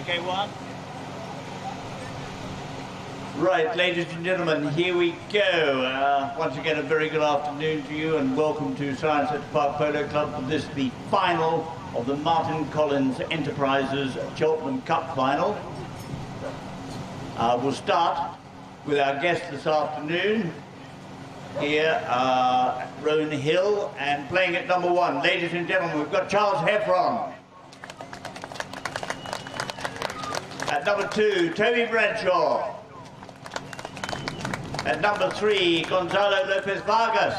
UK1. Right, ladies and gentlemen, here we go. Once again, a very good afternoon to you and welcome to Science at the Park Polo Club for this, the final of the Martin Collins Enterprises Cheltenham Cup final. We'll start with our guest this afternoon here, Rhone Hill, and playing at number 1. Ladies and gentlemen, we've got Charles Heffron. At number 2, Toby Bradshaw. At number 3, Gonzalo Lopez Vargas.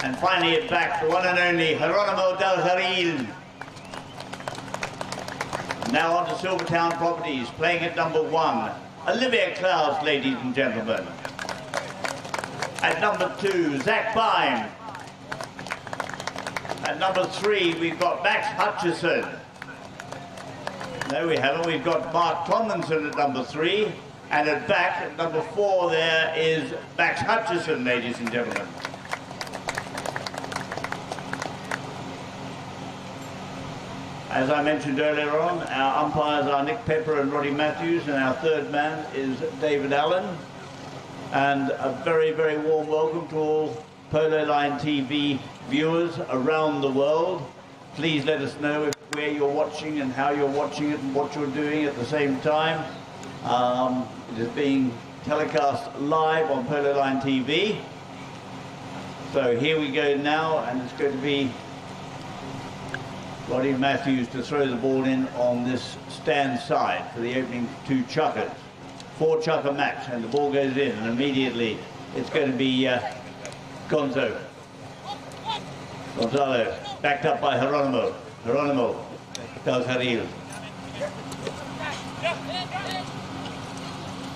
And finally at back, the one and only Geronimo Del Jaril. Now on to Silvertown Properties, playing at number 1, Olivia Klaus, ladies and gentlemen. At number 2, Zach Bime. At number 3, we've got Max Hutchison. No, we haven't. We've got Mark Tomlinson at number 3. And at back, at number 4, there is Max Hutchison, ladies and gentlemen. As I mentioned earlier on, our umpires are Nick Pepper and Roddy Matthews, and our third man is David Allen. And a very, very warm welcome to all Polo Line TV viewers around the world. Please let us know where you're watching and how you're watching it and what you're doing at the same time. It is being telecast live on Polo Line TV. So here we go now, and it's going to be Roddy Matthews to throw the ball in on this stand side for the opening 2 chukkers. 4 chukka match, and the ball goes in, and immediately it's going to be Gonzalo, backed up by Geronimo Del Jaril.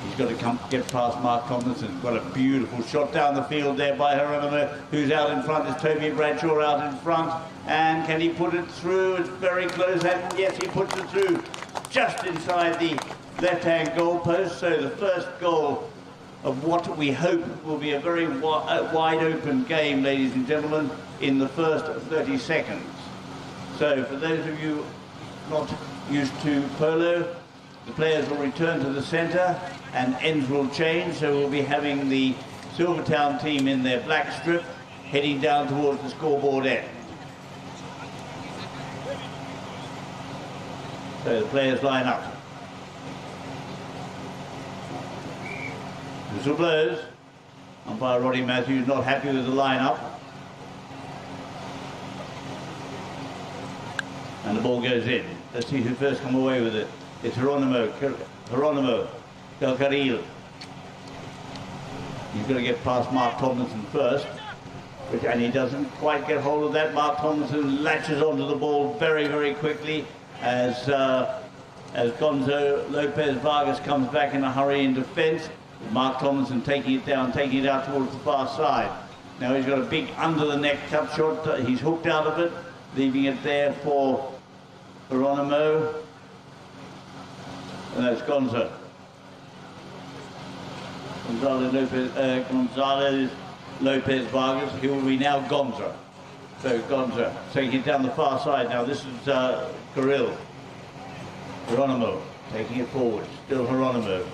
He's got to get past Mark Tomlinson. Got a beautiful shot down the field there by Geronimo, who's out in front. Is Toby Bradshaw out in front? And can he put it through? It's very close, and yes, he puts it through just inside the left-hand goalpost. So the first goal of what we hope will be a very wide-open game, ladies and gentlemen, in the first 30 seconds. So for those of you not used to polo, the players will return to the centre and ends will change. So we'll be having the Silvertown team in their black strip heading down towards the scoreboard end. So the players line up. Whistle blows. Umpire Roddy Matthews not happy with the line-up. And the ball goes in. Let's see who first come away with it. It's Geronimo Del Jaril. He's got to get past Mark Tomlinson first, and he doesn't quite get hold of that. Mark Tomlinson latches onto the ball very, very quickly as Gonzalo Lopez Vargas comes back in a hurry in defence. Mark Tomlinson taking it down, taking it out towards the far side. Now he's got a big under-the-neck cut shot. He's hooked out of it, leaving it there for Geronimo. And that's Gonzalo Lopez Vargas. He will be now Gonza. So Gonza taking it down the far side. Now this is Geronimo taking it forward. Still Geronimo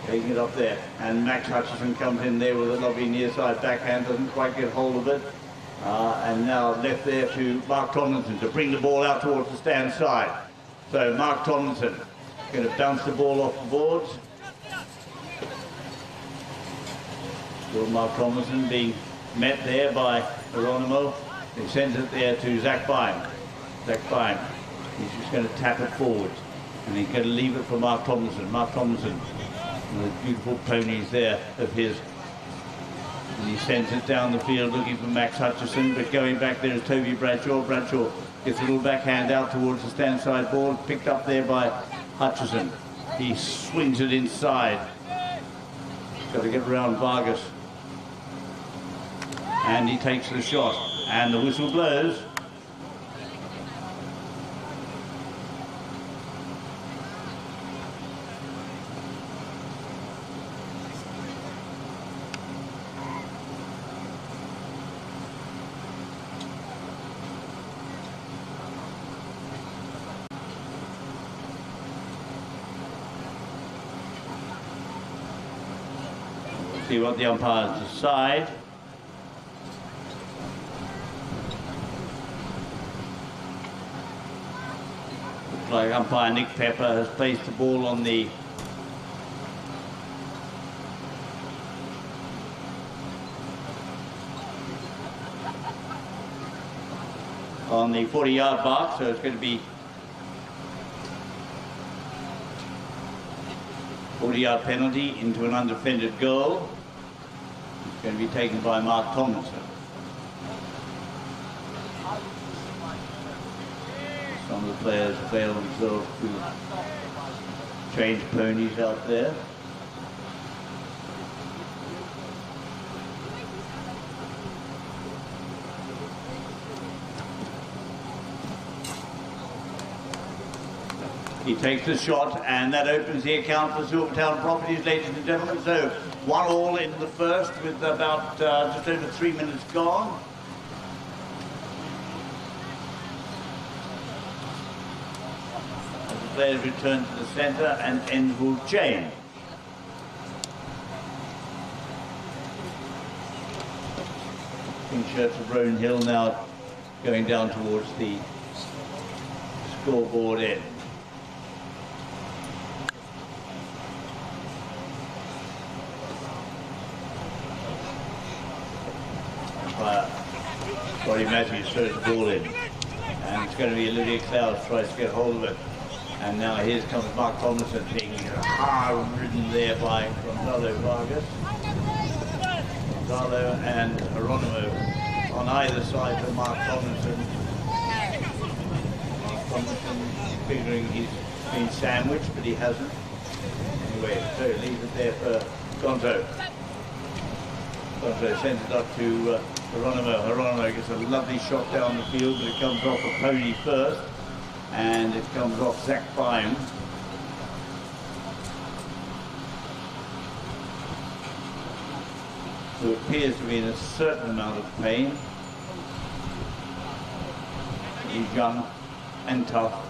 taking it up there. And Max Hutchison comes in there with a lovely near side backhand. Doesn't quite get hold of it. And now left there to Mark Tomlinson to bring the ball out towards the stand side. So Mark Tomlinson going to bounce the ball off the boards. Still Mark Tomlinson being met there by Geronimo. He sends it there to Zach Bime. Zach Bime. He's just going to tap it forward. And he's going to leave it for Mark Tomlinson. Mark Tomlinson, one of the beautiful ponies there of his. And he sends it down the field looking for Max Hutchison, but going back there is Toby Bradshaw. Bradshaw gets a little backhand out towards the stand side ball, picked up there by Hutchison. He swings it inside. Got to get around Vargas. And he takes the shot. And the whistle blows. See what the umpires decide. Looks like umpire Nick Pepper has placed the ball on the on the 40-yard mark, so it's going to be 40-yard penalty into an undefended goal. It's going to be taken by Mark Tomlinson. Some of the players avail themselves to change ponies out there. He takes the shot, and that opens the account for Silvertown Properties, ladies and gentlemen. So 1-1 in the first with about just over 3 minutes gone. As the players return to the centre and end will change. Pink shirts of Rhone Hill now going down towards the scoreboard end. Roddy Matthews throws the ball in, and it's going to be Olivia Cloud tries to get hold of it, and now here comes Mark Tomlinson being hard ridden there by Gonzalo Vargas. Gonzalo and Geronimo on either side of Mark Tomlinson. Mark Tomlinson figuring he's been sandwiched, but he hasn't. Anyway, so leaves it there for Gonzo. Gonzo sends it up to Geronimo. Geronimo gets a lovely shot down the field, but it comes off a pony first, and it comes off Zach Byam. Who appears to be in a certain amount of pain. He's young and tough.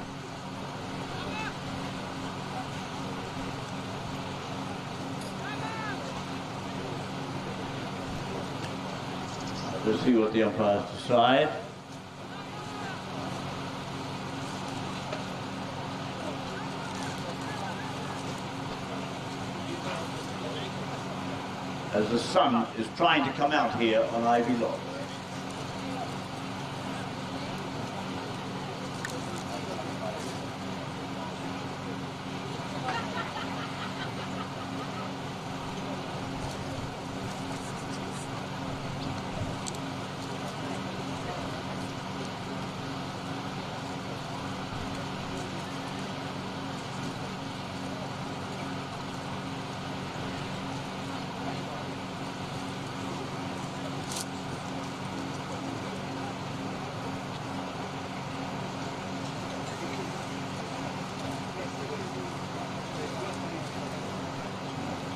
We'll see what the umpires decide. As the sun is trying to come out here on Ivy Lodge.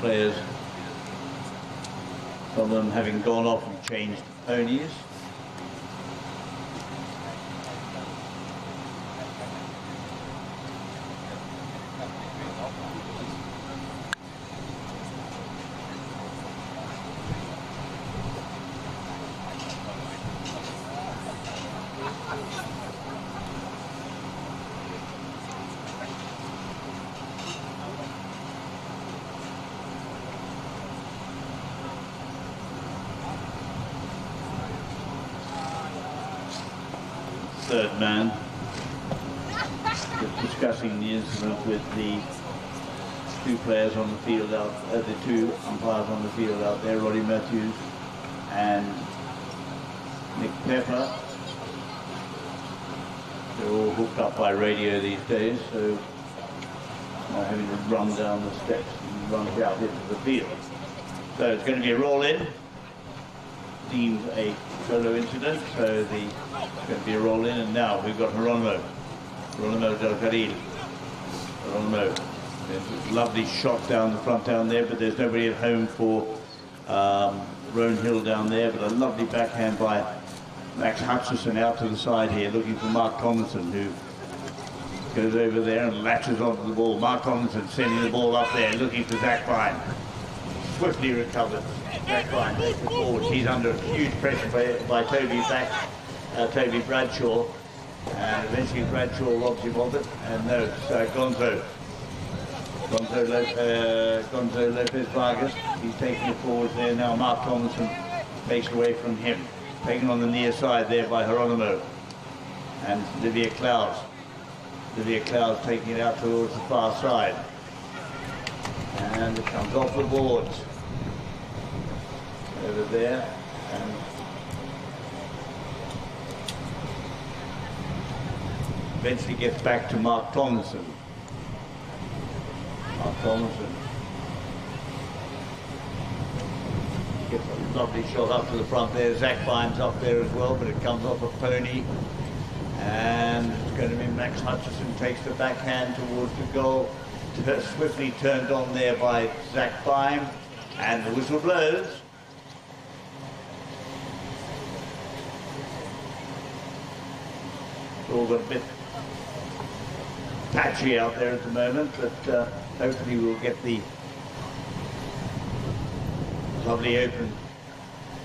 Players, some of them having gone off and changed ponies. Third man discussing the incident with the two players on the field out, the two umpires on the field out there, Roddy Matthews and Nick Pepper. They're all hooked up by radio these days, so not having to run down the steps and run out into the field. So it's going to be a roll in, deemed a solo incident, so it's going to be a roll in, and now we've got Geronimo Del Carril. Geronimo, there's a lovely shot down the front down there, but there's nobody at home for Rhone Hill down there, but a lovely backhand by Max Hutchison out to the side here, looking for Mark Tomlinson, who goes over there and latches onto the ball. Mark Tomlinson sending the ball up there, looking for Zach Byam. swiftly recovered. Zach Fine takes it forward. He's under huge pressure by Toby Bradshaw. And eventually Bradshaw robs him of it. And no, it's Gonzo Lopez Vargas. He's taking it forward there now. Mark Tomlinson takes away from him. Taken on the near side there by Geronimo. And Olivia Clouds. Olivia Clouds taking it out towards the far side. And it comes off the boards. Over there. And eventually gets back to Mark Tomlinson. Mark Tomlinson gets a lovely shot up to the front there. Zach Fine's up there as well, but it comes off a pony. And it's going to be Max Hutchison takes the backhand towards the goal. Swiftly turned on there by Zach Fine. And the whistle blows. It's all got a bit patchy out there at the moment, but hopefully we'll get the lovely open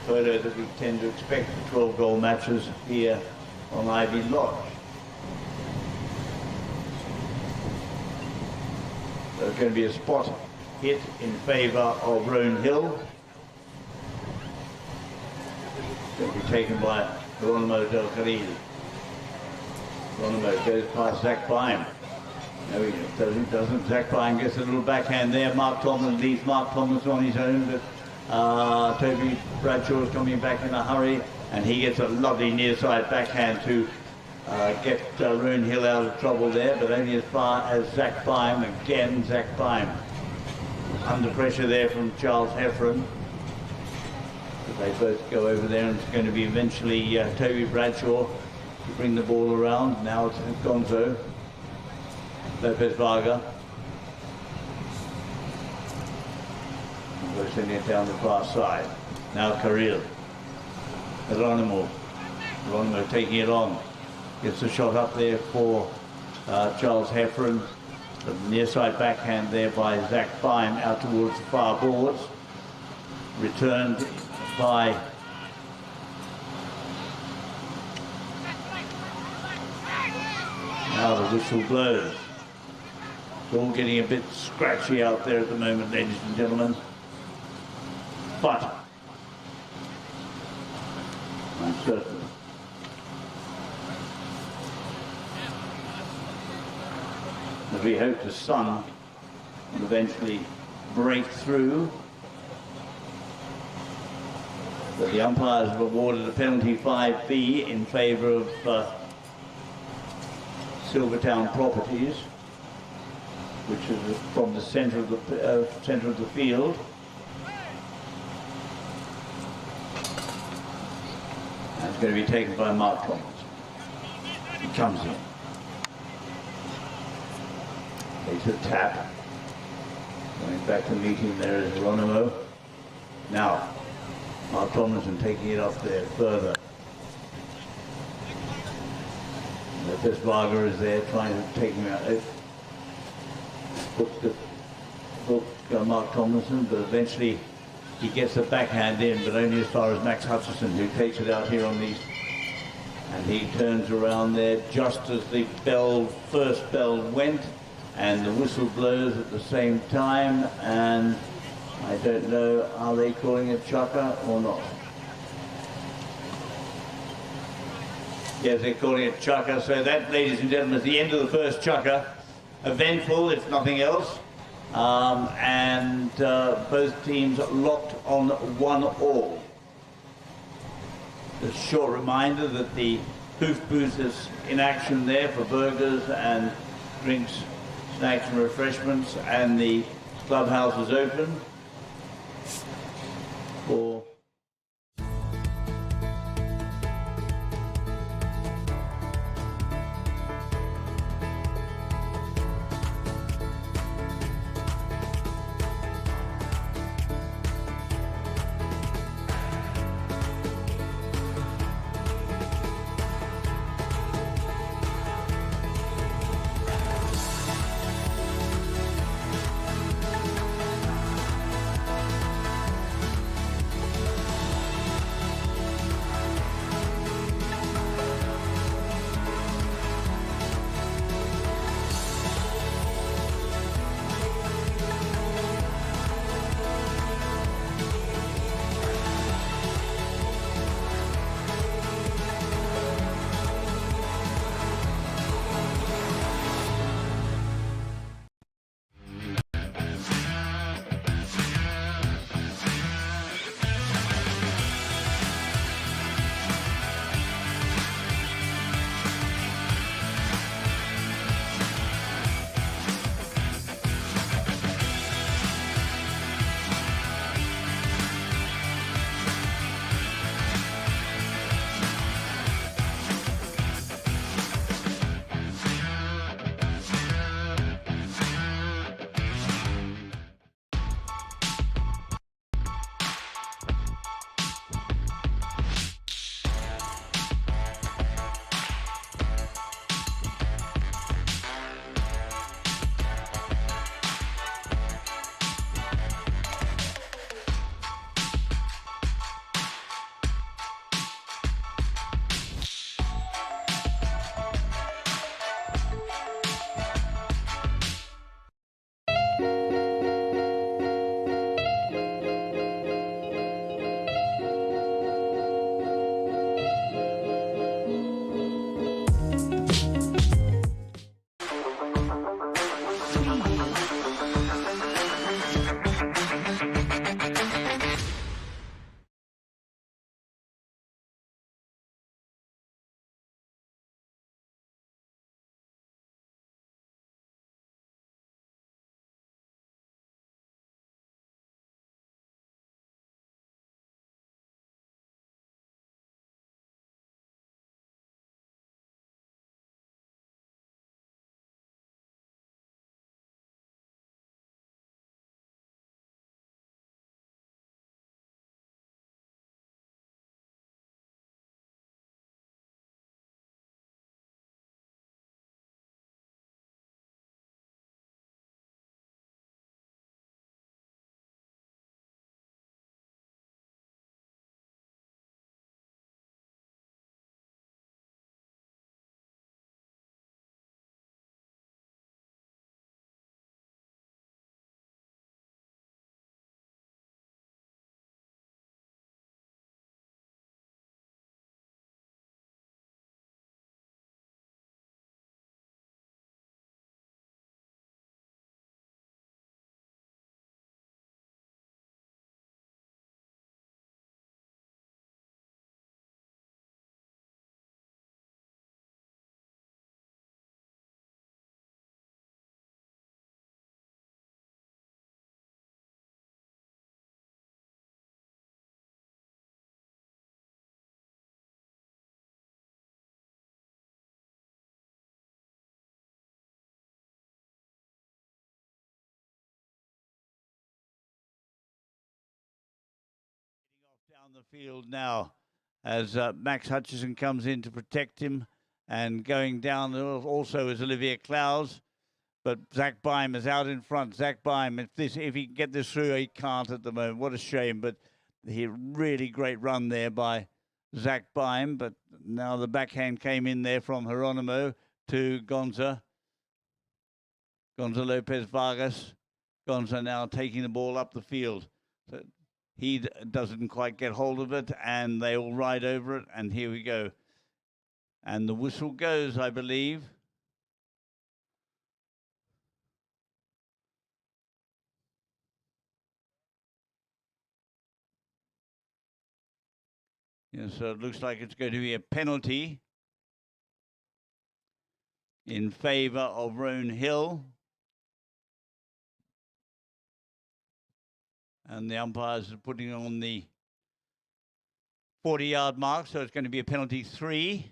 photo that we tend to expect for 12-goal matches here on Ivy Lodge. There's going to be a spot hit in favour of Rhone Hill. Going to be taken by Geronimo Del Carril. Geronimo goes past Zach Fine. No, he doesn't. Zach Fine gets a little backhand there. Mark Tomlinson leaves Mark Tomlinson on his own, but Toby Bradshaw is coming back in a hurry, and he gets a lovely near side backhand to get Rhone Hill out of trouble there, but only as far as Zach Fine. Again, Zach Fine under pressure there from Charles Heffron. But they both go over there, and it's going to be eventually Toby Bradshaw to bring the ball around. Now it's Gonzo Lopez Vargas. We're sending it down the far side. Now Carril. Geronimo taking it on. Gets a shot up there for Charles Heffron. The near side backhand there by Zach Fine out towards the far boards. Returned by now the whistle blows. It's all getting a bit scratchy out there at the moment, ladies and gentlemen. But I'm certain that we hope the sun will eventually break through. That the umpires have awarded a penalty 5B in favour of Silvertown Properties, which is from the centre of the field. And it's going to be taken by Mark Thomas. He comes in. Takes a tap. Going back to meet him there is Geronimo. Now, Mark Tomlinson taking it up there further. Lopez Vargas is there trying to take him out. Hooked Mark Tomlinson, but eventually he gets the backhand in, but only as far as Max Hutchison, who takes it out here on these. And he turns around there just as the first bell went, and the whistle blows at the same time, and I don't know, are they calling it chukka or not? Yes, they're calling it chukka. So that, ladies and gentlemen, is the end of the first chukka. Eventful, if nothing else. And both teams locked on 1-1. A short reminder that the hoof booth is in action there for burgers and drinks, snacks and refreshments, and the clubhouse is open for Down the field now as Max Hutchison comes in to protect him, and going down also is Olivia Clowes. But Zach Bime is out in front. Zach Bime, if he can get this through, he can't at the moment. What a shame. But he really great run there by Zach Bime. But now the backhand came in there from Geronimo to Gonza. Gonza Lopez Vargas. Gonza now taking the ball up the field. So he doesn't quite get hold of it, and they all ride over it. And here we go. And the whistle goes, I believe. Yeah, so it looks like it's going to be a penalty in favour of Rhone Hill. And the umpires are putting on the 40-yard mark, so it's going to be a penalty 3.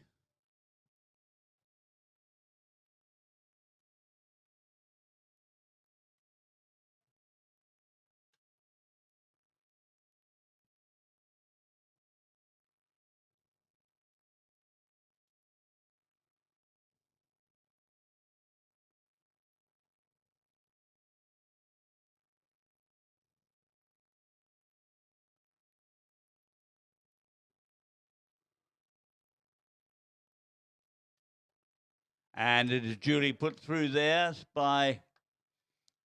And it is duly put through there by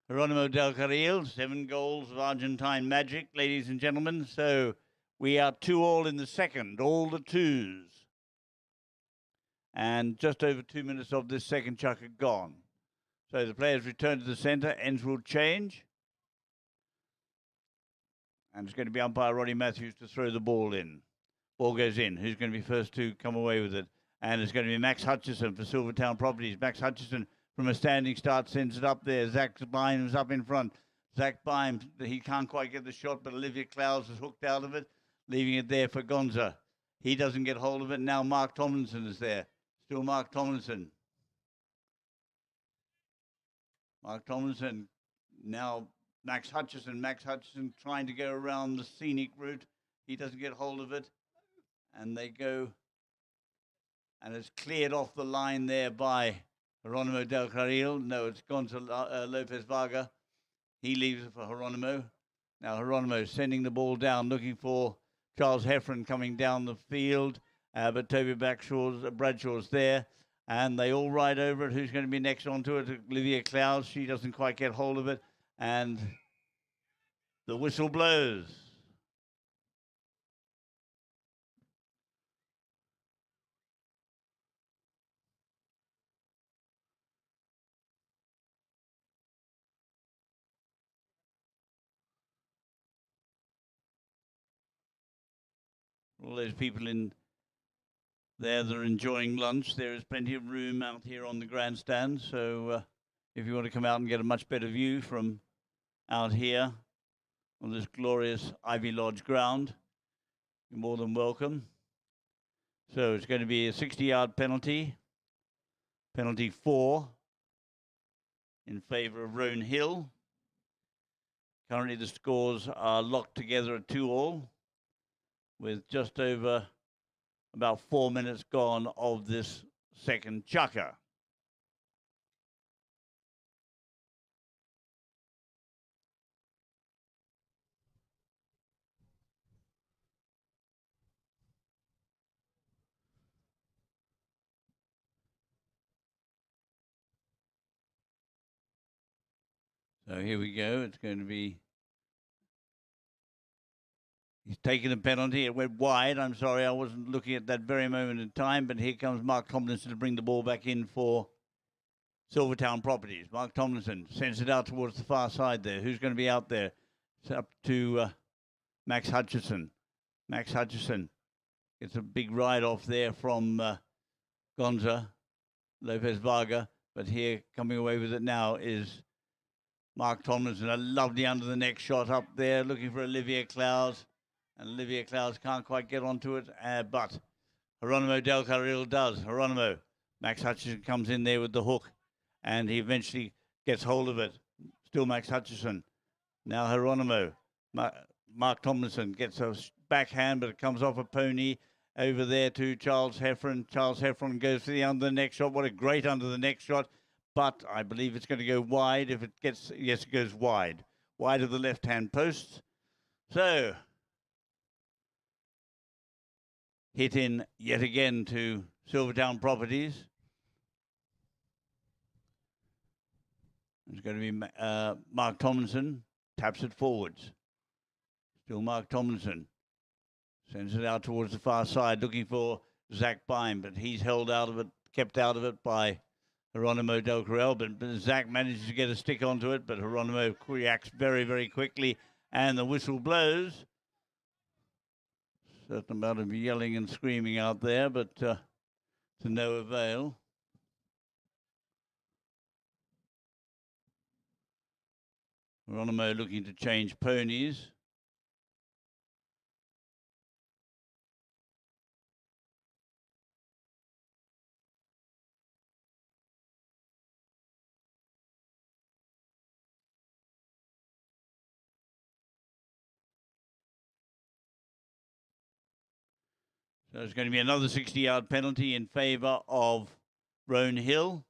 Geronimo Del Carril. 7 goals of Argentine magic, ladies and gentlemen. So we are 2-2 in the second, all the 2s. And just over 2 minutes of this second chukka gone. So the players return to the centre. Ends will change. And it's going to be umpire Roddy Matthews to throw the ball in. Ball goes in. Who's going to be first to come away with it? And it's going to be Max Hutchison for Silvertown Properties. Max Hutchison from a standing start sends it up there. Zach Bime is up in front. Zach Bime, he can't quite get the shot, but Olivia Clowes is hooked out of it, leaving it there for Gonza. He doesn't get hold of it. Now Mark Tomlinson is there. Still Mark Tomlinson. Mark Tomlinson. Now Max Hutchison. Max Hutchison trying to go around the scenic route. He doesn't get hold of it. And they go, and it's cleared off the line there by Geronimo Del Carril. No, it's Gonza Lopez Vargas. He leaves it for Geronimo. Now Geronimo sending the ball down, looking for Charles Heffron coming down the field. But Toby Bradshaw's there. And they all ride over it. Who's going to be next onto it? Olivia Clowes. She doesn't quite get hold of it. And the whistle blows. All those people in there that are enjoying lunch, there is plenty of room out here on the grandstand. So if you want to come out and get a much better view from out here on this glorious Ivy Lodge ground, you're more than welcome. So it's going to be a 60-yard penalty. Penalty 4 in favour of Rhone Hill. Currently the scores are locked together at 2-2 with just over about 4 minutes gone of this second chukka. So here we go. It's going to be, he's taken a penalty. It went wide. I'm sorry, I wasn't looking at that very moment in time, but here comes Mark Tomlinson to bring the ball back in for Silvertown Properties. Mark Tomlinson sends it out towards the far side there. Who's going to be out there? It's up to Max Hutchison. Max Hutchison gets a big ride off there from Gonza Lopez Vargas, but here coming away with it now is Mark Tomlinson. A lovely under the neck shot up there, looking for Olivia Clowes, and Olivia Clowes can't quite get onto it, but Geronimo Del Carril does. Geronimo, Max Hutchison comes in there with the hook, and he eventually gets hold of it. Still Max Hutchison. Now Geronimo. Mark Tomlinson gets a backhand, but it comes off a pony over there to Charles Heffron. Charles Heffron goes for the under the neck shot. What a great under the neck shot. But I believe it's going to go wide. If it gets, yes, it goes wide. Wide of the left-hand post. So, hit in yet again to Silvertown Properties. It's going to be Mark Tomlinson. Taps it forwards. Still Mark Tomlinson. Sends it out towards the far side, looking for Zach Bime, but he's held out of it, kept out of it by Geronimo Del Corral. But Zach manages to get a stick onto it, but Geronimo reacts very, very quickly, and the whistle blows. Certain amount of yelling and screaming out there, but to no avail. Geronimo looking to change ponies. So it's going to be another 60-yard penalty in favour of Rhone Hill.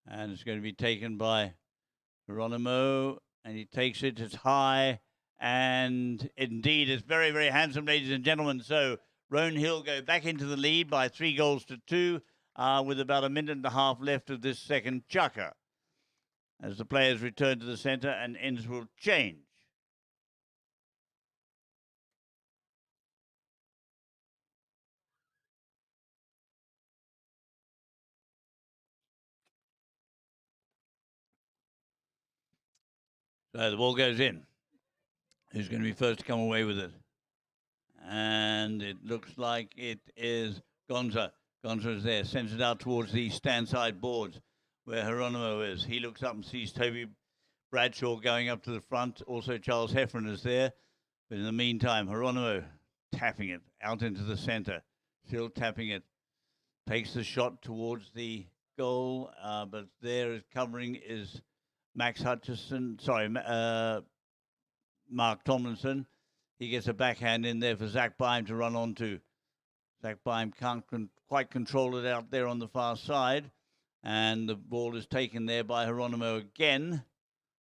And it's going to be taken by Geronimo, and he takes it as high. And indeed, it's very, very handsome, ladies and gentlemen. So Rhone Hill go back into the lead by 3-2 with about a minute and a half left of this second chukka, as the players return to the centre and ends will change. So the ball goes in. Who's going to be first to come away with it? And it looks like it is Gonza. Gonza is there, sends it out towards the stand-side boards where Geronimo is. He looks up and sees Toby Bradshaw going up to the front. Also Charles Heffron is there. But in the meantime, Geronimo tapping it out into the centre. Still tapping it. Takes the shot towards the goal. But there is covering is Max Hutchison. Sorry, Mark Tomlinson. He gets a backhand in there for Zach Bime to run onto. Zach Bime can't quite control it out there on the far side. And the ball is taken there by Geronimo again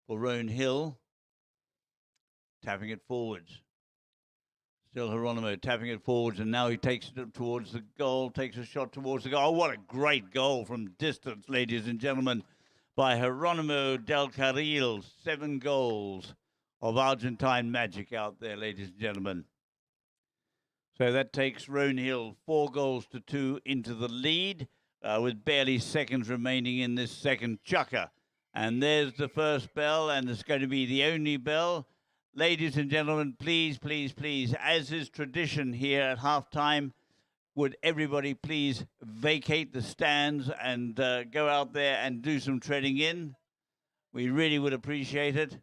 for Rhone Hill. Tapping it forwards. Still Geronimo tapping it forwards, and now he takes it towards the goal, takes a shot towards the goal. Oh, what a great goal from distance, ladies and gentlemen, by Geronimo Del Carril. 7 goals of Argentine magic out there, ladies and gentlemen. So that takes Rhone Hill 4-2 into the lead, with barely seconds remaining in this second chukka. And there's the first bell, and it's going to be the only bell. Ladies and gentlemen, please, please, please, as is tradition here at halftime, would everybody please vacate the stands and go out there and do some treading in? We really would appreciate it.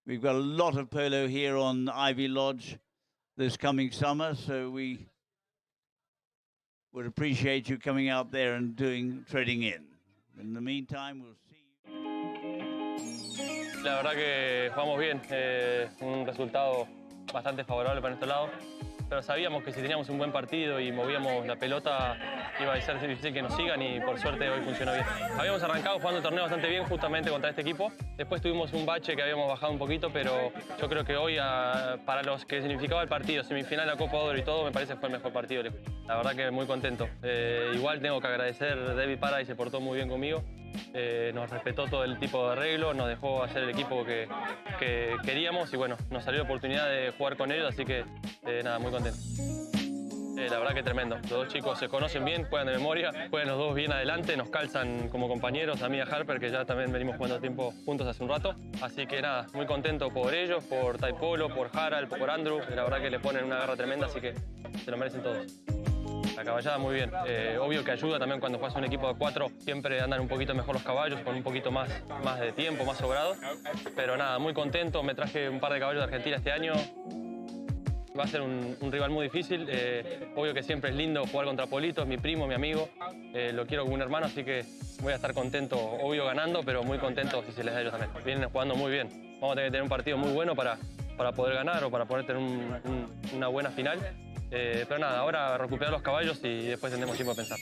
We've got a lot of polo here on Ivy Lodge this coming summer, so we would appreciate you coming out there and doing treading in. In the meantime, we'll see you. La verdad que jugamos bien, un resultado bastante favorable para nuestro lado, pero sabíamos que si teníamos un buen partido y movíamos la pelota iba a ser difícil que nos sigan y por suerte hoy funcionó bien. Habíamos arrancado jugando el torneo bastante bien justamente contra este equipo, después tuvimos un bache que habíamos bajado un poquito, pero yo creo que hoy para los que significaba el partido, semifinal, la Copa de Oro y todo, me parece que fue el mejor partido. La verdad que muy contento. Igual tengo que agradecer a David Parra y se portó muy bien conmigo. Nos respetó todo el tipo de arreglo, nos dejó hacer el equipo que queríamos y bueno, nos salió la oportunidad de jugar con ellos, así que nada, muy contento. La verdad que tremendo. Los dos chicos se conocen bien, juegan de memoria, juegan los dos bien adelante, nos calzan como compañeros, a mí y a Harper, que ya también venimos jugando tiempo juntos hace un rato. Así que nada, muy contento por ellos, por Tai Polo, por Harald, por Andrew. La verdad que le ponen una garra tremenda, así que se lo merecen todos. La caballada muy bien. Obvio que ayuda también cuando juegas un equipo de 4, siempre andan un poquito mejor los caballos, con un poquito más de tiempo, más sobrado. Pero nada, muy contento. Me traje un par de caballos de Argentina este año. Va a ser un rival muy difícil. Obvio que siempre es lindo jugar contra Polito, es mi primo, mi amigo. Lo quiero como un hermano, así que voy a estar contento, obvio ganando, pero muy contento si se les da a ellos también. Vienen jugando muy bien. Vamos a tener que tener un partido muy bueno para poder ganar o para poder tener una buena final. Pero nada, ahora recuperar los caballos y después tendremos tiempo a pensar.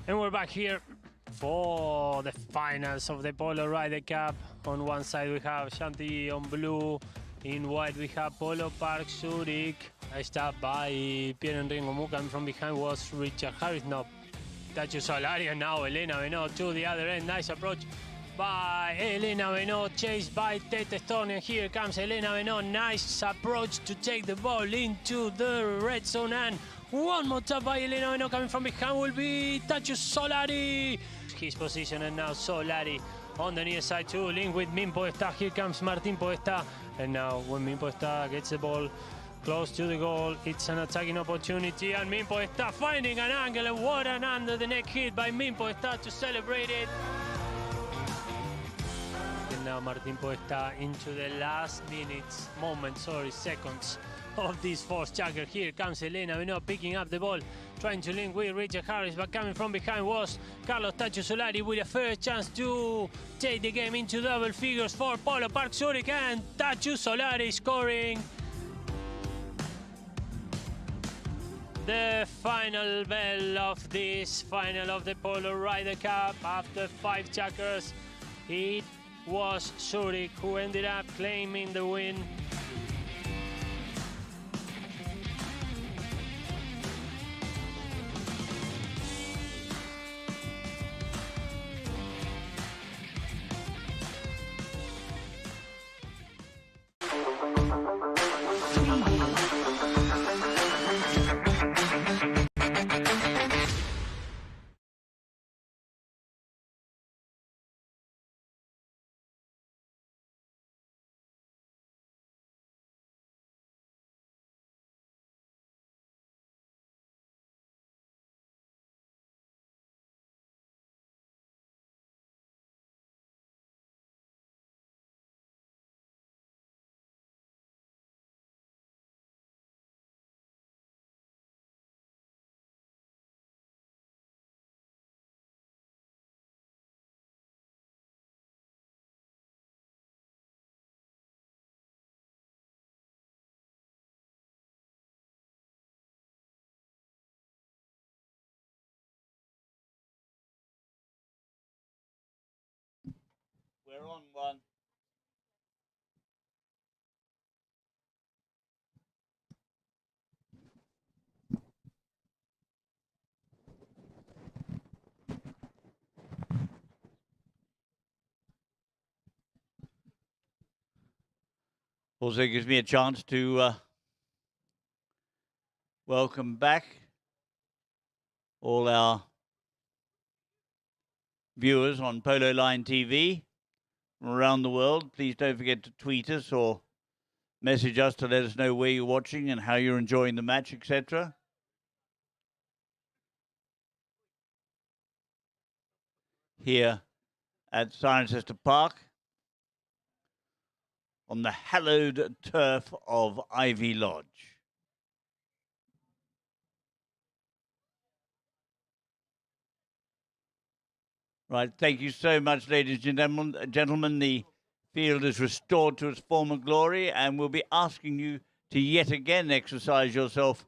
And we're back here for the finals of the Polo Ryder Cup. On one side we have Shanti on blue, in white we have Polo Park Zurich. Stopped by Pierre Ringo Muka, and from behind was Richard Harris. No, Tacho Solari, and now Elena Benot to the other end. Nice approach by Elena Benot, chased by Tete Stone, and here comes Elena Benot. Nice approach to take the ball into the red zone, and one more tap by Elena Benot. Coming from behind will be Tacho Solari. His position, and now Solari on the near side to link with Min Podestá. Here comes Martín Podestá, and now when Min Podestá gets the ball close to the goal, it's an attacking opportunity, and Min Podestá finding an angle, and what an under the neck hit by Min Podestá to celebrate it. And now Martín Podestá into the last seconds of this fourth chakra. Here comes Elena Benot picking up the ball, trying to link with Richard Harris, but coming from behind was Carlos Tacho Solari with a first chance to take the game into double figures for Polo Park Zurich, and Tacho Solari scoring the final bell of this final of the Polo Ryder Cup. After 5 chakras, it was Zurich who ended up claiming the win. we're on one. Also gives me a chance to welcome back all our viewers on Polo Line TV from around the world. Please don't forget to tweet us or message us to let us know where you're watching and how you're enjoying the match, etc. Here at Cirencester Park on the hallowed turf of Ivy Lodge. Right, thank you so much, ladies and gentlemen. The field is restored to its former glory, and we'll be asking you to yet again exercise yourself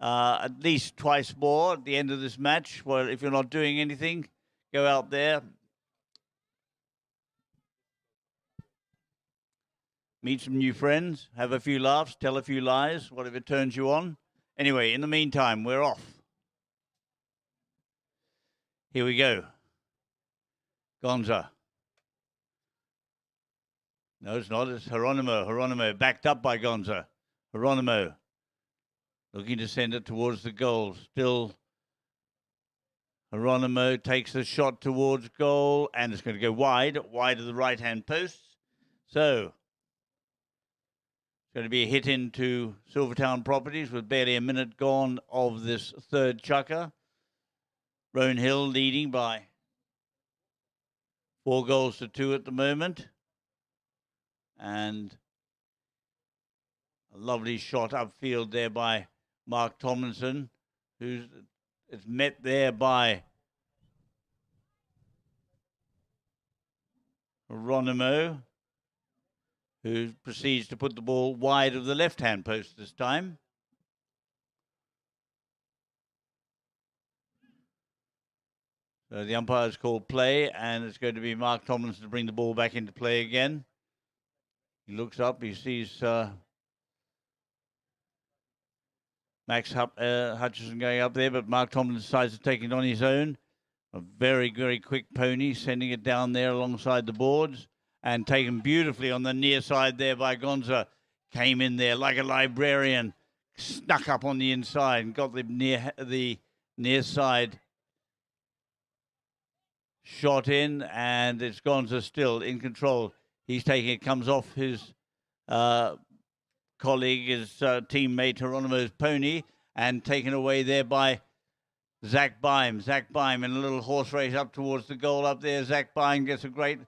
at least twice more at the end of this match. Well, if you're not doing anything, go out there, meet some new friends, have a few laughs, tell a few lies, whatever turns you on. Anyway, in the meantime, we're off. Here we go. Gonza. No, it's not. It's Geronimo. Geronimo backed up by Gonza. Geronimo looking to send it towards the goal. Still, Geronimo takes the shot towards goal, and it's going to go wide of the right-hand post. So, it's going to be a hit into Silvertown properties with barely a minute gone of this third chukka. Rhone Hill leading by 4-2 at the moment. And a lovely shot upfield there by Mark Tomlinson, who's it's met there by Geronimo, who proceeds to put the ball wide of the left-hand post this time. So the umpire's called play, and it's going to be Mark Tomlinson to bring the ball back into play again. He looks up, he sees Max Hutchison going up there, but Mark Tomlinson decides to take it on his own. A very, very quick pony, sending it down there alongside the boards, and taken beautifully on the near side there by Gonza. Came in there like a librarian, snuck up on the inside and got the near side shot in, and it's Gonza still in control. He's taking it, comes off his colleague, his teammate Geronimo's pony, and taken away there by Zach Bime. Zach Bime in a little horse race up towards the goal up there. Zach Bime gets a great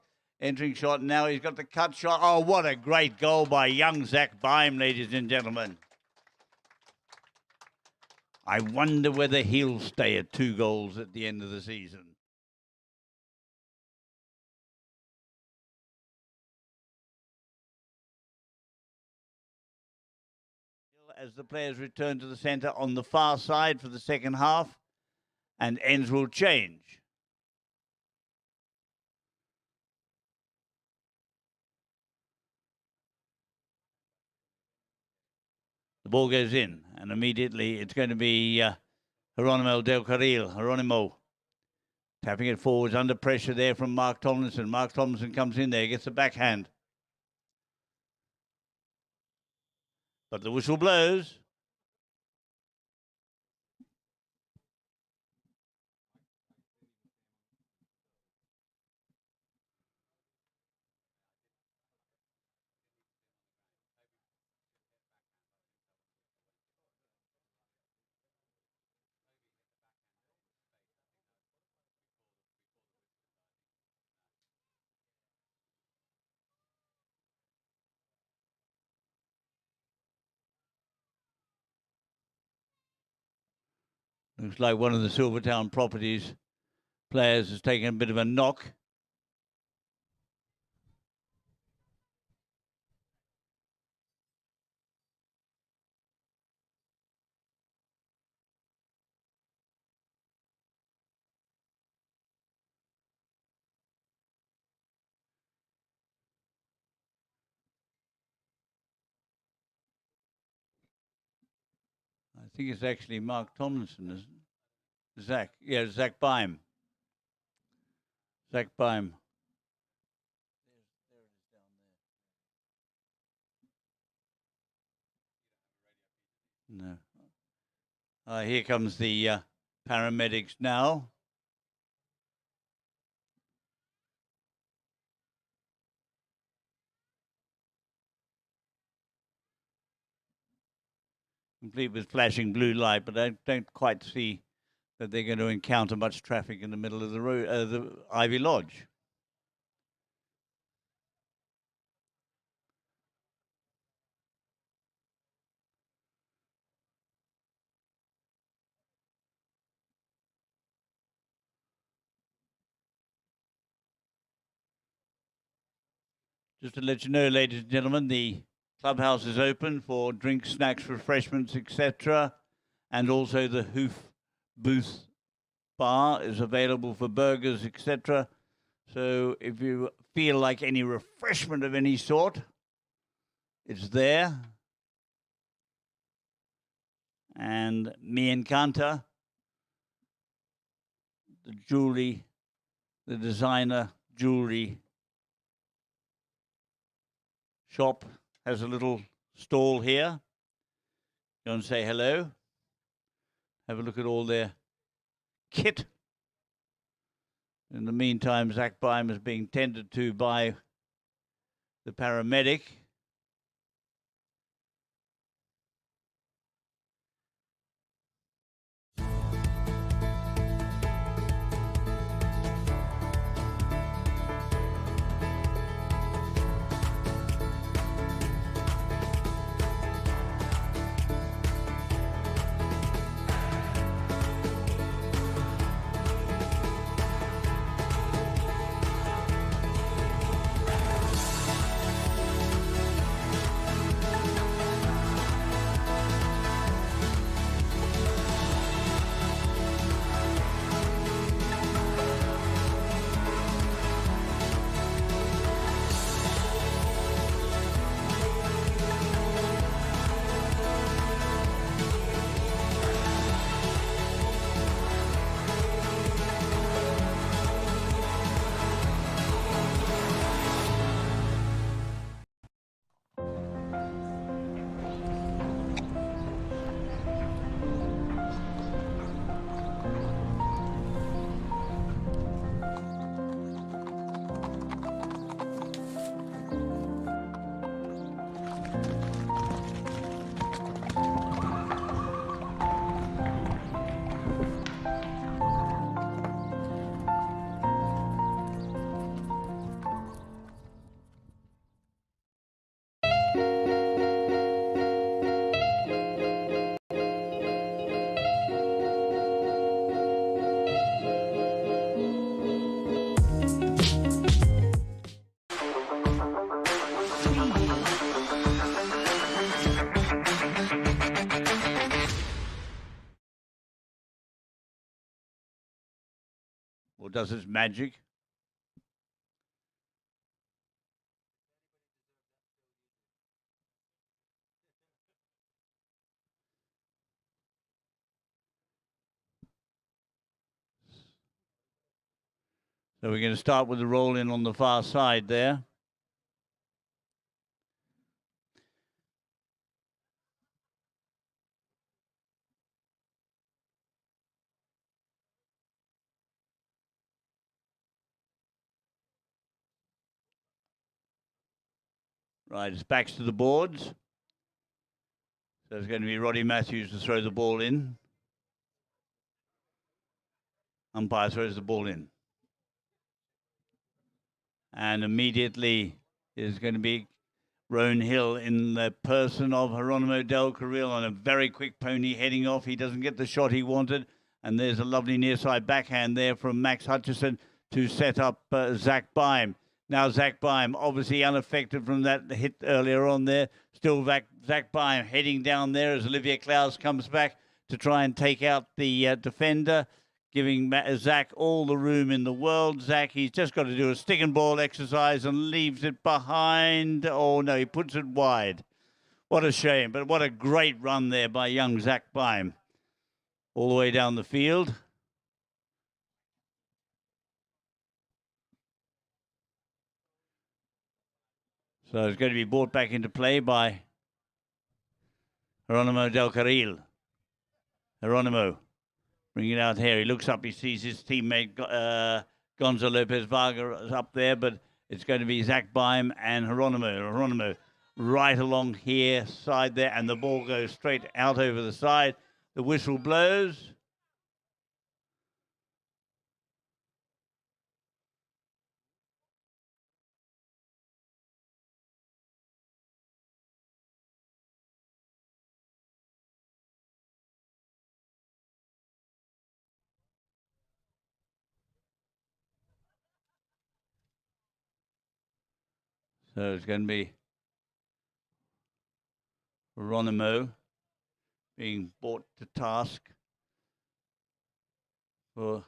entering shot. Now he's got the cut shot. Oh, what a great goal by young Zach Bime, ladies and gentlemen. I wonder whether he'll stay at 2 goals at the end of the season. As the players return to the centre on the far side for the second half, and ends will change. The ball goes in, and immediately it's going to be Geronimo Del Carril. Geronimo tapping it forwards under pressure there from Mark Tomlinson. Mark Tomlinson comes in there, gets a backhand. But the whistle blows. Looks like one of the Silvertown properties players has taken a bit of a knock. think it's actually Mark Tomlinson, isn't it? Zach. Yeah, Zach Beim. Zach Beim. No. Here comes the paramedics now. Complete with flashing blue light, but I don't quite see that they're going to encounter much traffic in the middle of the road, the Ivy Lodge. Just to let you know, ladies and gentlemen, the clubhouse is open for drinks, snacks, refreshments, etc. And also the Hoof Booth bar is available for burgers, etc. So if you feel like any refreshment of any sort, it's there. And Me Encanta, the jewelry, the designer jewelry shop, has a little stall here. Go and say hello. Have a look at all their kit. In the meantime, Zach Beim is being tended to by the paramedic. Or does its magic. So we're going to start with the roll in on the far side there. Right, it's backs to the boards. So it's going to be Roddy Matthews to throw the ball in. Umpire throws the ball in. And immediately is going to be Rhone Hill in the person of Geronimo Del Carril on a very quick pony heading off. He doesn't get the shot he wanted. And there's a lovely near side backhand there from Max Hutchison to set up Zach Beim. Now Zach Beim, obviously unaffected from that hit earlier on there. Still Zach Beim heading down there as Olivia Klaus comes back to try and take out the defender, giving Zach all the room in the world. Zach, he's just got to do a stick and ball exercise and leaves it behind. Oh, no, he puts it wide. What a shame, but what a great run there by young Zach Beim. All the way down the field. So it's going to be brought back into play by Geronimo Del Carril. Geronimo, bring it out here. He looks up, he sees his teammate Gonzo Lopez Vargas up there, but it's going to be Zach Beim and Geronimo. Geronimo right along here, side there, and the ball goes straight out over the side. The whistle blows. So it's going to be Geronimo being brought to task for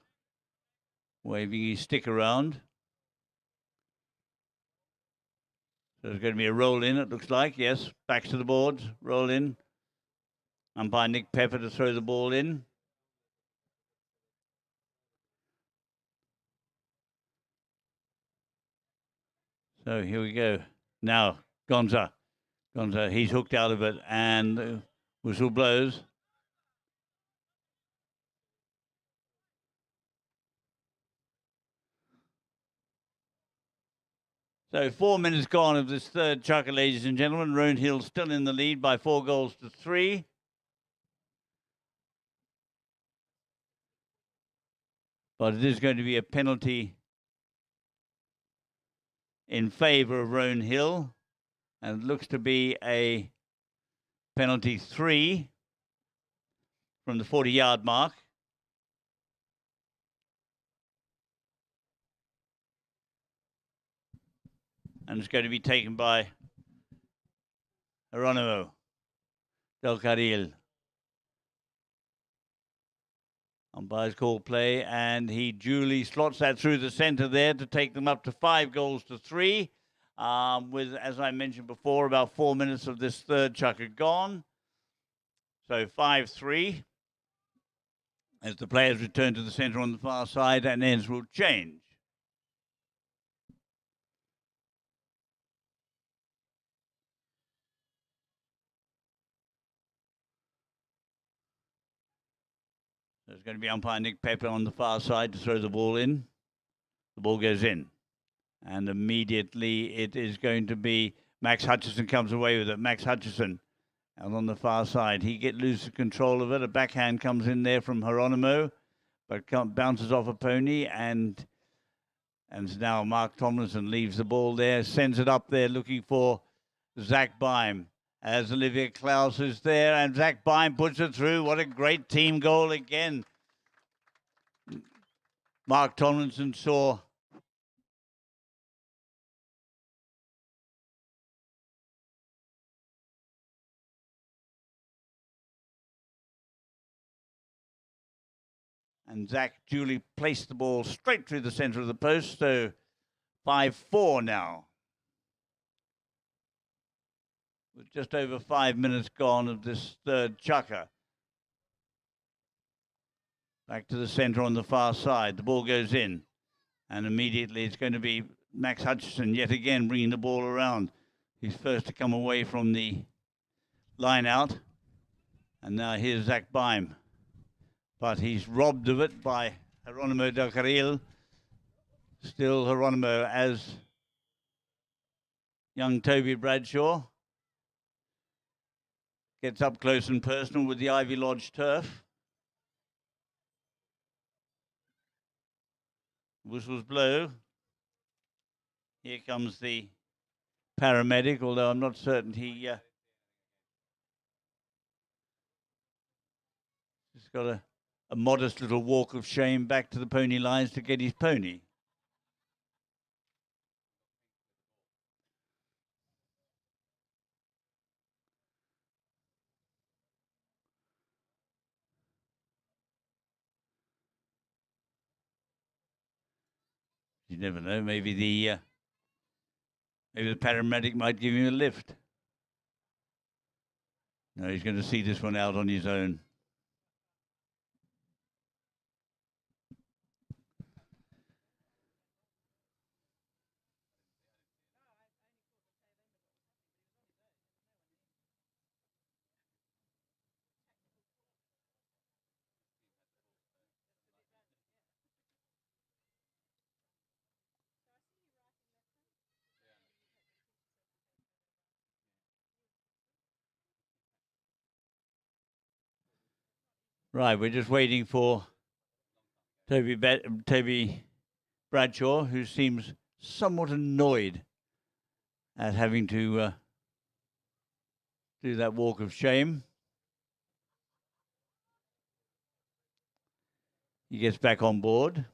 waving his stick around. So there's going to be a roll in, it looks like. Yes, backs to the boards, roll in. Umpire Nick Pepper to throw the ball in. So here we go. Now, Gonza, he's hooked out of it, and the whistle blows. So 4 minutes gone of this third chukka, ladies and gentlemen. Rhone Hill still in the lead by 4 goals to 3. But it is going to be a penalty in favour of Rhone Hill. And it looks to be a penalty 3 from the 40-yard mark. And it's going to be taken by Geronimo Del Carril. Umpires call play, and he duly slots that through the centre there to take them up to 5 goals to 3. With, as I mentioned before, about 4 minutes of this third chukka gone. So 5-3. As the players return to the centre on the far side, and ends will change. There's going to be umpire Nick Pepper on the far side to throw the ball in. The ball goes in. And immediately it is going to be Max Hutchison comes away with it. Max Hutchison out on the far side. He gets loose control of it. A backhand comes in there from Geronimo, but bounces off a pony. And now Mark Tomlinson leaves the ball there, sends it up there looking for Zach Beim. As Olivia Klaus is there, and Zach Beim puts it through. What a great team goal again. Mark Tomlinson saw and Zach duly placed the ball straight through the centre of the post. So 5-4 now. With just over 5 minutes gone of this third chukka. Back to the centre on the far side. The ball goes in. And immediately it's going to be Max Hutchison yet again bringing the ball around. He's first to come away from the line out. And now here's Zach Beim. But he's robbed of it by Geronimo Del Carril. Still Geronimo as young Toby Bradshaw gets up close and personal with the Ivy Lodge turf. Whistles blow. Here comes the paramedic, although I'm not certain he just got a modest little walk of shame back to the pony lines to get his pony. You never know. Maybe the paramedic might give him a lift. No, he's going to see this one out on his own. Right, we're just waiting for Toby Bradshaw, who seems somewhat annoyed at having to do that walk of shame. He gets back on board.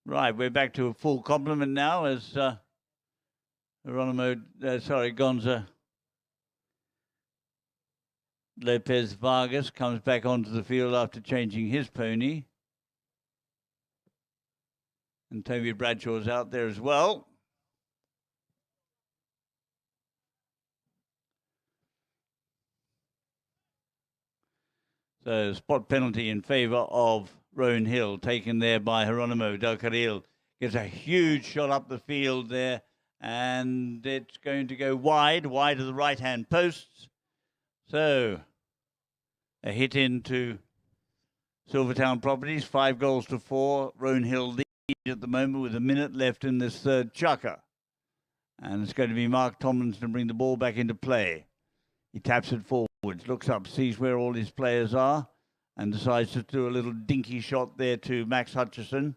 Right, we're back to a full complement now as Gonza Lopez Vargas comes back onto the field after changing his pony. And Toby Bradshaw's out there as well. So spot penalty in favour of Rhone Hill, taken there by Geronimo Del Carril. Gets a huge shot up the field there, and it's going to go wide of the right-hand posts. So a hit into Silvertown Properties, 5-4. Rhone Hill lead at the moment with a minute left in this third chukka. And it's going to be Mark Tomlinson to bring the ball back into play. He taps it forwards, looks up, sees where all his players are, and decides to do a little dinky shot there to Max Hutchison.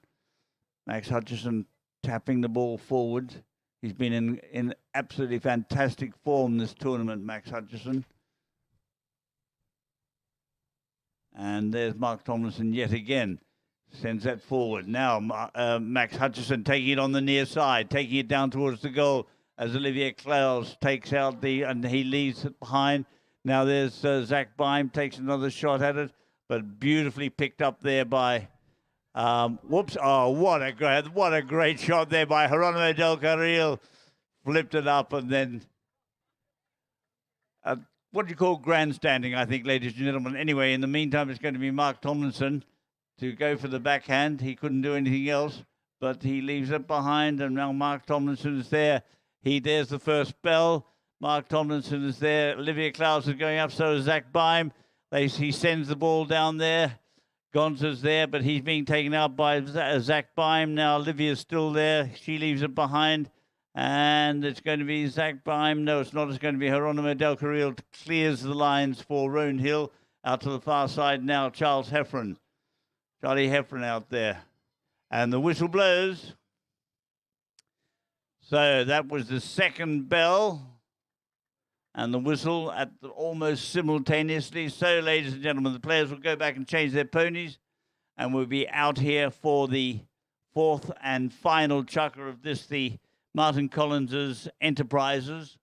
Max Hutchison tapping the ball forward. He's been in absolutely fantastic form this tournament, Max Hutchison. And there's Mark Tomlinson yet again. Sends that forward. Now Max Hutchison taking it on the near side, taking it down towards the goal as Olivier Claus takes out and he leaves it behind. Now there's Zach Beim, takes another shot at it, but beautifully picked up there by, what a great shot there by Geronimo Del Carril. Flipped it up and then, what do you call grandstanding, I think, ladies and gentlemen. Anyway, in the meantime, it's going to be Mark Tomlinson to go for the backhand. He couldn't do anything else, but he leaves it behind, and now Mark Tomlinson is there. There's the first bell. Mark Tomlinson is there. Olivier Klaus is going up, so is Zach Beim. He sends the ball down there. Gonza's there, but he's being taken out by Zach Beim. Now Olivia's still there. She leaves it behind. And it's going to be Zach Beim. No, it's not. It's going to be Geronimo Del Carril. Clears the lines for Rhone Hill. Out to the far side now, Charlie Heffron out there. And the whistle blows. So that was the second bell. And the whistle almost simultaneously. So, ladies and gentlemen, the players will go back and change their ponies. And we'll be out here for the fourth and final chukka of this, the Martin Collins's Enterprises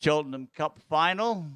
Cheltenham Cup final.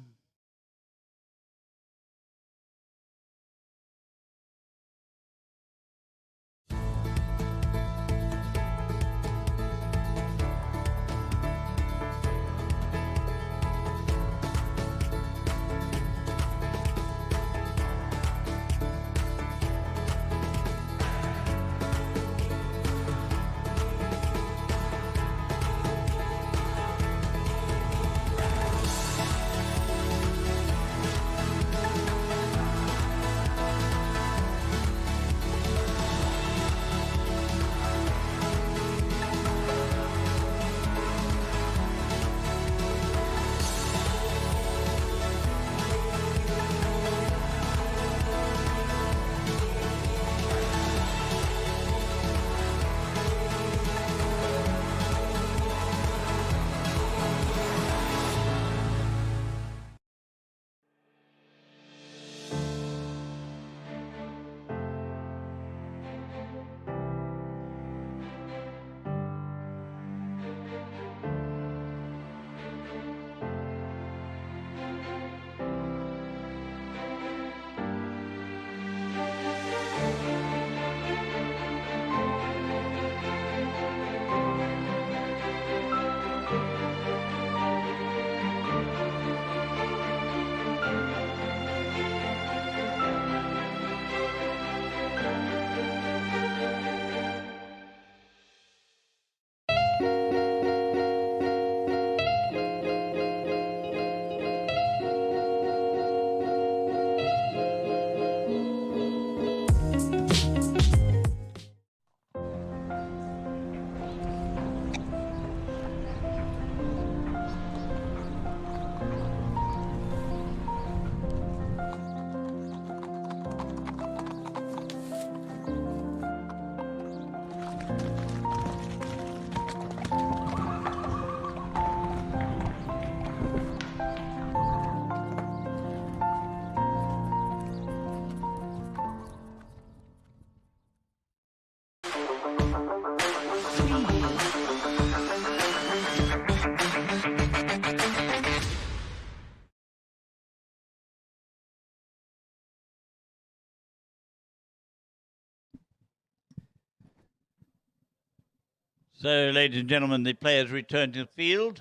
So, ladies and gentlemen, the players return to the field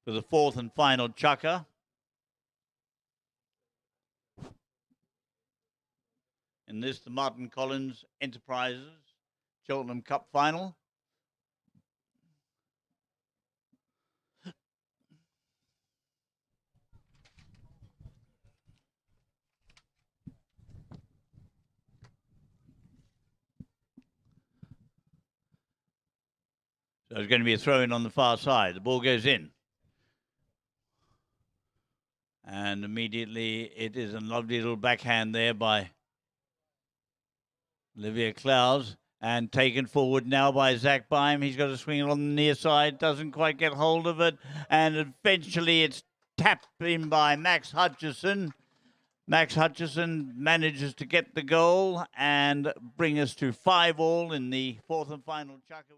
for the fourth and final chukka. In this, the Martin Collins Enterprises Cheltenham Cup final. So it's going to be a throw-in on the far side. The ball goes in. And immediately it is a lovely little backhand there by Olivier Clowes. And taken forward now by Zach Beim. He's got to swing it on the near side. Doesn't quite get hold of it. And eventually it's tapped in by Max Hutchison. Max Hutchison manages to get the goal and bring us to 5-5 in the fourth and final chukka.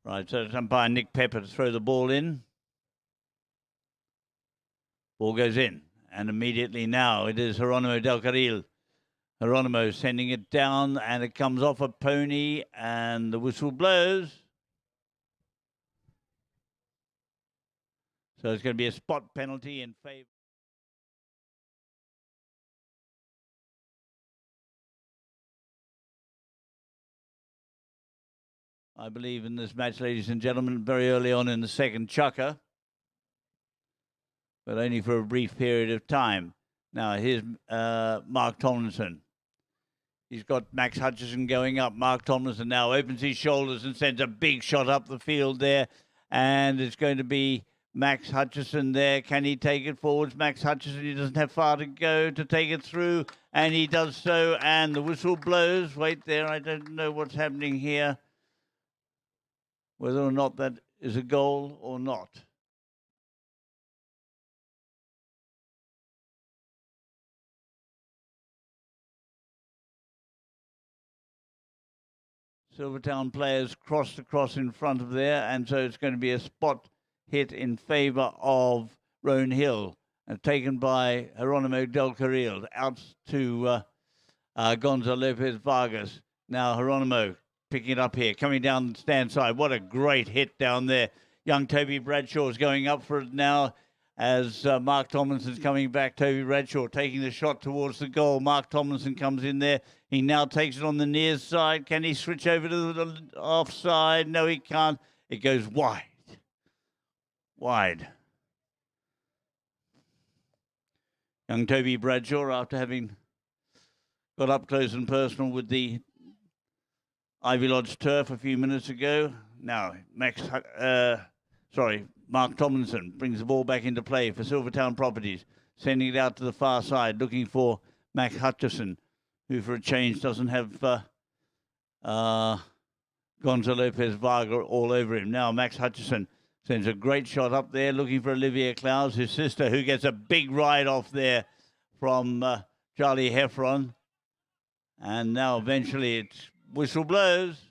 Right, so it's umpire Nick Pepper to throw the ball in. Ball goes in, and immediately now it is Geronimo Del Carril. Geronimo sending it down, and it comes off a pony, and the whistle blows. So it's going to be a spot penalty in favour. I believe in this match, ladies and gentlemen, very early on in the second chukka, but only for a brief period of time. Now, here's Mark Tomlinson. He's got Max Hutchison going up. Mark Tomlinson now opens his shoulders and sends a big shot up the field there. And it's going to be Max Hutchison there. Can he take it forwards? Max Hutchison, he doesn't have far to go to take it through. And he does so. And the whistle blows. Wait there. I don't know what's happening here. Whether or not that is a goal or not. Silvertown players crossed across in front of there, and so it's going to be a spot hit in favour of Rhone Hill, taken by Geronimo Del Carril out to Gonzo Lopez Vargas. Now Geronimo picking it up here, coming down the stand side. What a great hit down there. Young Toby Bradshaw is going up for it now as Mark Tomlinson's coming back. Toby Bradshaw taking the shot towards the goal. Mark Tomlinson comes in there. He now takes it on the near side. Can he switch over to the offside? No, he can't. It goes wide. Wide. Young Toby Bradshaw, after having got up close and personal with the Ivy Lodge turf a few minutes ago. Now, Mark Tomlinson brings the ball back into play for Silvertown Properties, sending it out to the far side, looking for Max Hutchison, who for a change doesn't have Gonzo Lopez Varga all over him. Now Max Hutchison sends a great shot up there, looking for Olivier Clowes, his sister, who gets a big ride off there from Charlie Heffron. And now eventually it's whistle blows.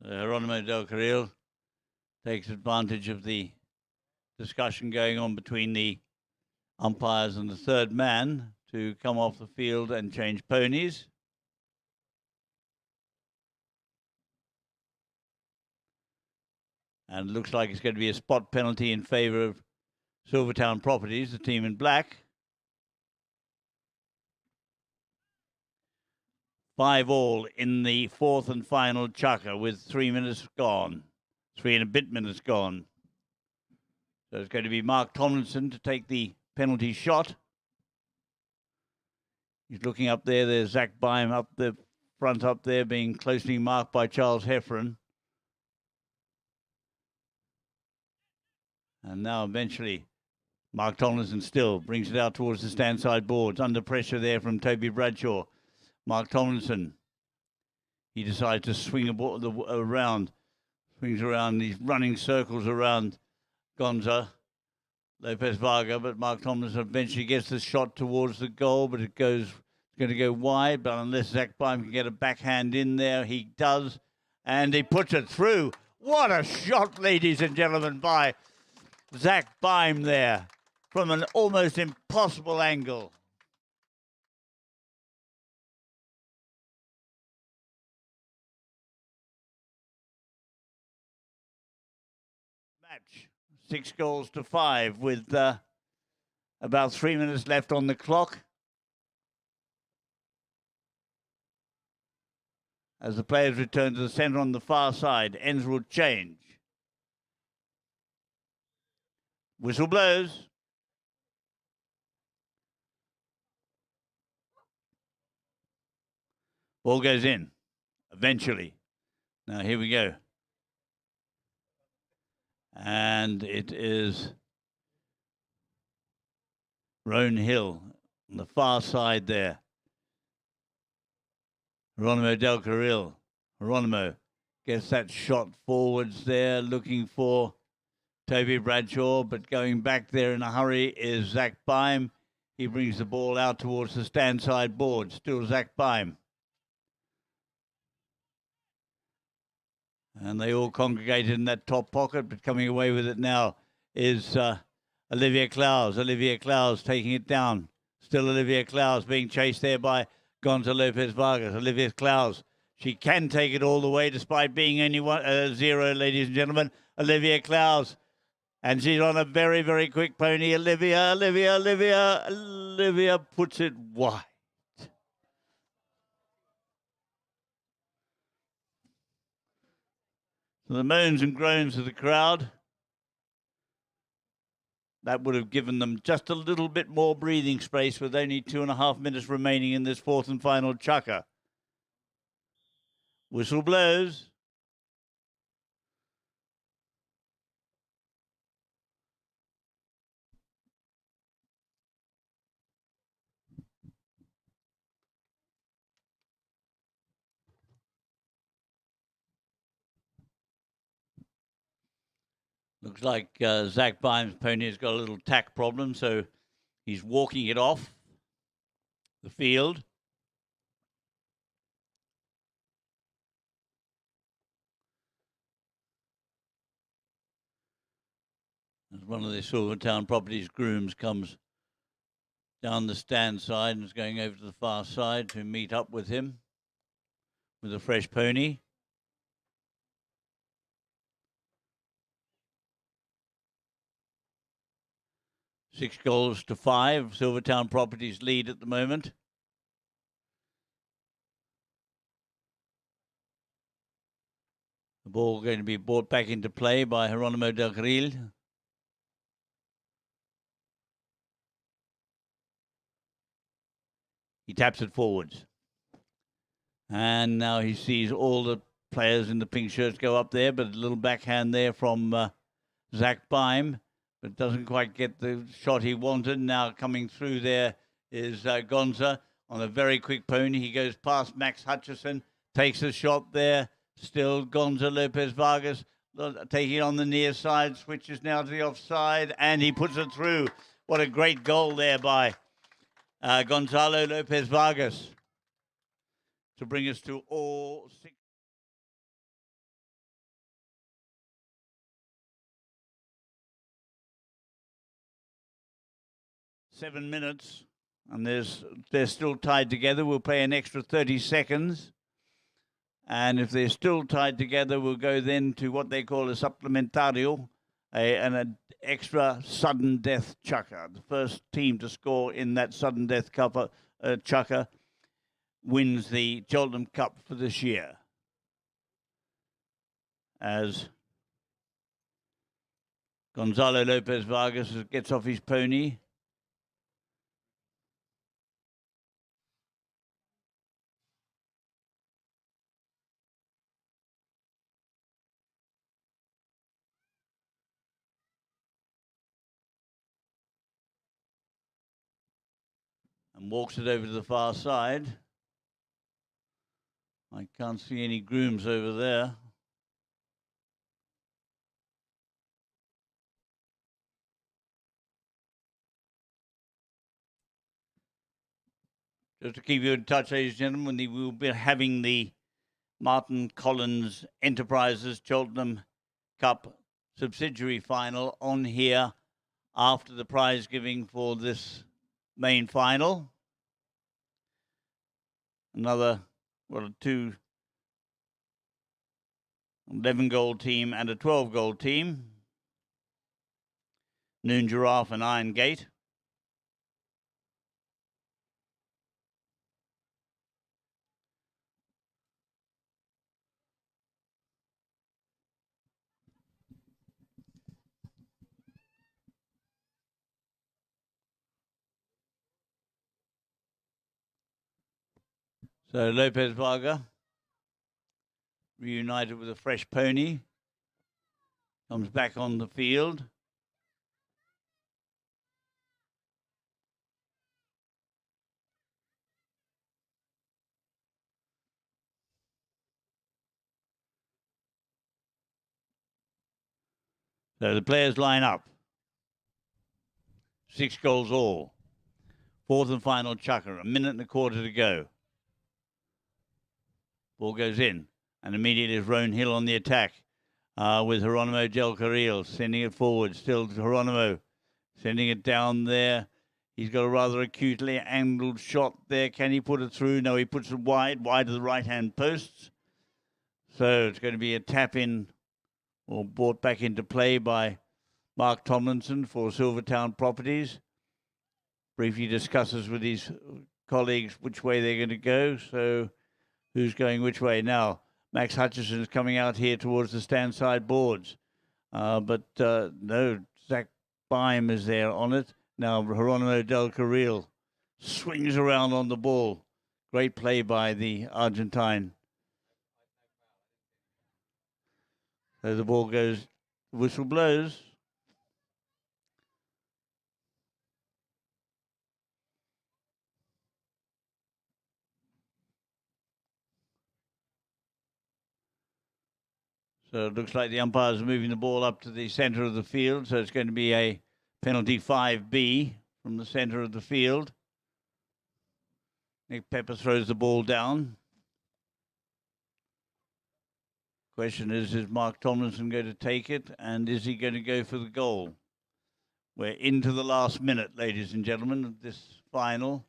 Geronimo Del Carril takes advantage of the discussion going on between the umpires and the third man to come off the field and change ponies. And it looks like it's going to be a spot penalty in favour of Silvertown Properties, the team in black. 5-all in the fourth and final chukka with 3 minutes gone. 3 and a bit minutes gone. So it's going to be Mark Tomlinson to take the penalty shot. He's looking up there. There's Zach Beim up the front up there, being closely marked by Charles Heffron. And now eventually Mark Tomlinson still brings it out towards the stand-side boards. Under pressure there from Toby Bradshaw. Mark Tomlinson, he decides to swing around. Swings around, he's running circles around Gonza Lopez Varga, but Mark Tomlinson eventually gets the shot towards the goal, but it's going to go wide. But unless Zach Beim can get a backhand in there, he does, and he puts it through. What a shot, ladies and gentlemen, by Zach Beim there from an almost impossible angle. Match 6-5 with about 3 minutes left on the clock. As the players return to the centre on the far side, ends will change. Whistle blows. Ball goes in, eventually. Now here we go. And it is Rhone Hill on the far side there. Geronimo Del Carril. Geronimo gets that shot forwards there, looking for Toby Bradshaw, but going back there in a hurry is Zach Beim. He brings the ball out towards the stand-side board. Still Zach Beim. And they all congregated in that top pocket, but coming away with it now is Olivia Clowes. Olivia Clowes taking it down. Still Olivia Clowes being chased there by Gonza Lopez Vargas. Olivia Clowes, she can take it all the way despite being only 0, ladies and gentlemen. Olivia Clowes. And she's on a very, very quick pony. Olivia puts it wide. So the moans and groans of the crowd, that would have given them just a little bit more breathing space with only 2.5 minutes remaining in this fourth and final chukka. Whistle blows. Looks like Zach Beim's pony has got a little tack problem, so he's walking it off the field. As one of the Silvertown Properties grooms comes down the stand side and is going over to the far side to meet up with him with a fresh pony. $6-5. Silvertown Properties lead at the moment. The ball going to be brought back into play by Geronimo Del Carril. He taps it forwards. And now he sees all the players in the pink shirts go up there, but a little backhand there from Zach Beim, but doesn't quite get the shot he wanted. Now coming through there is Gonza on a very quick pony. He goes past Max Hutchison, takes a shot there. Still Gonza Lopez Vargas taking it on the near side, switches now to the offside, and he puts it through. What a great goal there by Gonzalo Lopez Vargas to bring us to all 6. Seven minutes, and they're still tied together. We'll play an extra 30 seconds. And if they're still tied together, we'll go then to what they call a supplementario, an extra sudden death chukka. The first team to score in that sudden death chukka wins the Cheltenham Cup for this year. As Gonzalo Lopez Vargas gets off his pony. And walks it over to the far side. I can't see any grooms over there. Just to keep you in touch, ladies and gentlemen, we will be having the Martin Collins Enterprises Cheltenham Cup subsidiary final on here after the prize giving for this main final. Another, well, 11-goal team and a 12-goal team. Noon Giraffe and Iron Gate. So Lopez Varga, reunited with a fresh pony, comes back on the field. So the players line up. 6 goals all. Fourth and final chukka, a minute and a quarter to go. Ball goes in, and immediately is Rhone Hill on the attack with Geronimo Del Carril sending it forward. Still Geronimo sending it down there. He's got a rather acutely angled shot there. Can he put it through? No, he puts it wide of the right-hand posts. So it's going to be a tap-in or brought back into play by Mark Tomlinson for Silvertown Properties. Briefly discusses with his colleagues which way they're going to go. So who's going which way now? Max Hutchison is coming out here towards the stand-side boards. But no, Zach Bime is there on it. Now Geronimo Del Carril swings around on the ball. Great play by the Argentine. So the ball goes, whistle blows. So it looks like the umpires are moving the ball up to the centre of the field. So it's going to be a penalty 5B from the centre of the field. Nick Pepper throws the ball down. Question is Mark Tomlinson going to take it? And is he going to go for the goal? We're into the last minute, ladies and gentlemen, of this final.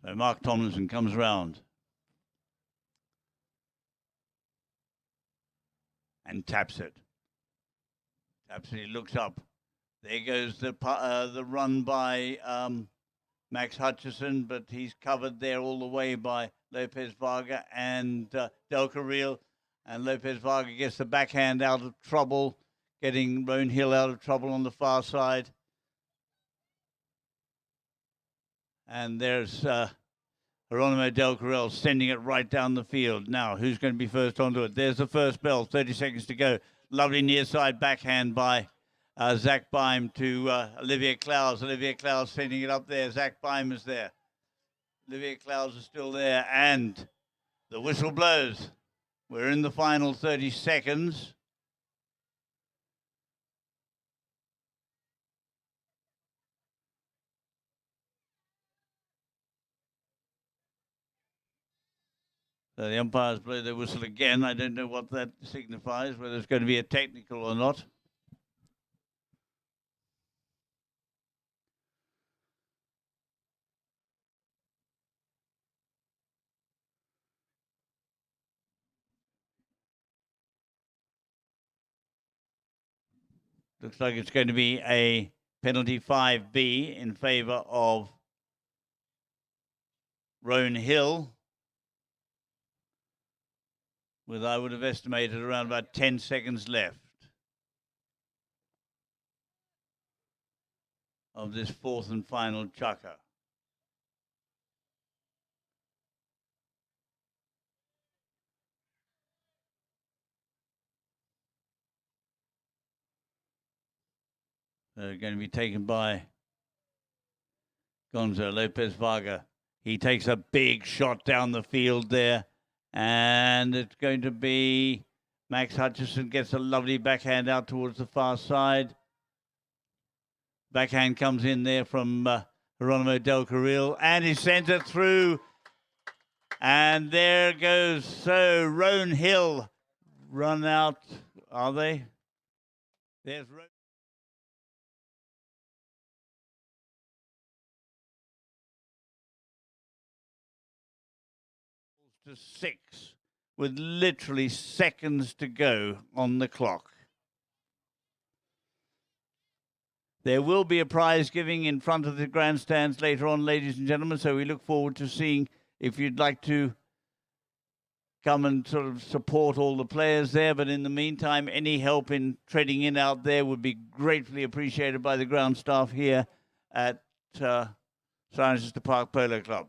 So Mark Tomlinson comes round and taps it. Taps it, he looks up. There goes the run by Max Hutchison, but he's covered there all the way by Lopez Varga and Del Carril. And Lopez Varga gets the backhand out of trouble, getting Rhone Hill out of trouble on the far side. And there's Geronimo Del Carril sending it right down the field. Now, who's going to be first onto it? There's the first bell, 30 seconds to go. Lovely near side backhand by Zach Bime to Olivier Clowes. Olivier Clowes sending it up there. Zach Bime is there. Olivier Clowes is still there. And the whistle blows. We're in the final 30 seconds. So the umpires blow their whistle again. I don't know what that signifies, whether it's going to be a technical or not. Looks like it's going to be a penalty 5B in favour of Rhone Hill, with, I would have estimated, around about 10 seconds left of this fourth and final chukka. They're going to be taken by Gonzo Lopez Varga. He takes a big shot down the field there, and it's going to be Max Hutchison gets a lovely backhand out towards the far side. Backhand comes in there from Geronimo Del Carril, and he sent it through. And there goes, so Rhone Hill run out, are they? There's Rhone. To 6 with literally seconds to go on the clock. There will be a prize giving in front of the grandstands later on, ladies and gentlemen, so we look forward to seeing if you'd like to come and sort of support all the players there. But in the meantime, any help in treading in out there would be gratefully appreciated by the ground staff here at Cirencester Park Polo Club.